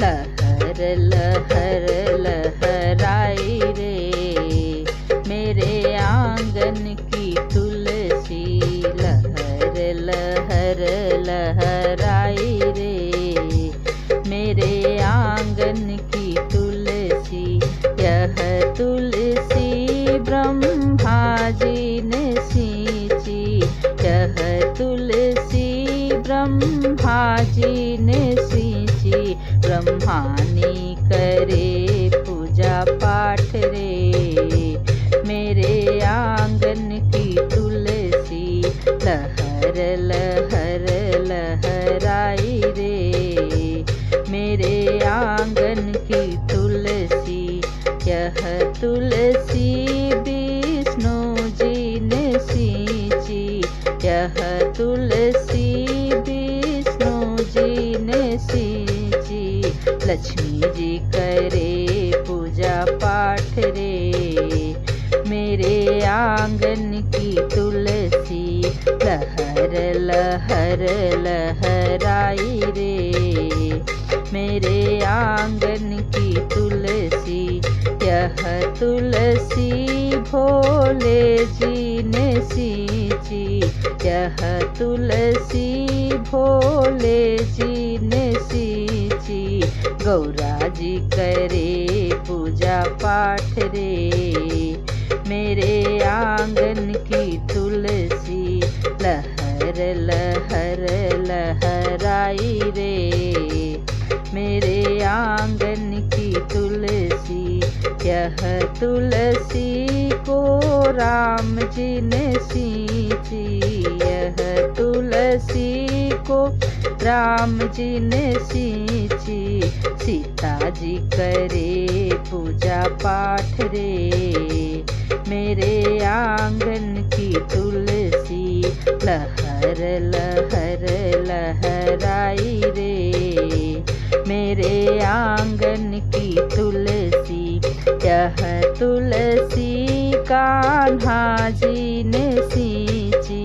लहर लहर लहराई रे मेरे आंगन की तुलसी। लहर लहर लहराई रे मेरे आंगन की तुलसी। यह तुलसी ब्रह्मा जी ने सींची। यह तुलसी ब्रह्मा जी ने सींची। ब्रह्मानी करे पूजा पाठ रे मेरे आंगन की तुलसी। लहर लहर लहराई रे मेरे आंगन की तुलसी। यह तुलसी विष्णु जी ने सींची। यह तुलसी विष्णु जी ने सींची। लक्ष्मी जी करे पूजा पाठ रे मेरे आंगन की तुलसी। लहर लहर लहराई रे मेरे आंगन की तुलसी। यह तुलसी भोले जी ने सींची। यह तुलसी भोले जी ने सींची। गौरा जी करे पूजा पाठ रे मेरे आंगन की तुलसी। लहर लहर लहराई रे मेरे आंगन की तुलसी। यह तुलसी को राम जी ने सींची। यह तुलसी को राम जी ने सींची। सीता जी करे पूजा पाठ रे मेरे आंगन की तुलसी। लहर लहर लहराई रे मेरे आंगन की तुलसी। यह तुलसी कान्हा जी ने सींची।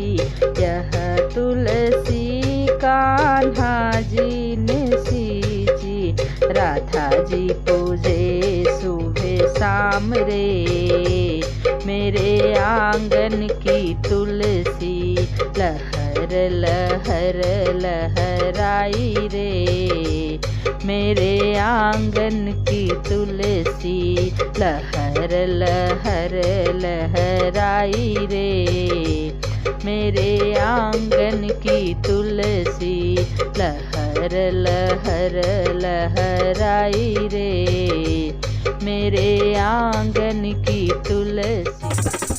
यह तुलसी कान्हा जी ने सींची। राधा जी पूजे सुबह शाम रे मेरे आंगन की तुलसी। लहर लहर लहराई रे मेरे आंगन की तुलसी। लहर लहर लहराई रे मेरे आंगन की तुलसी। लहर लहर लहराई रे मेरे आंगन की तुलसी।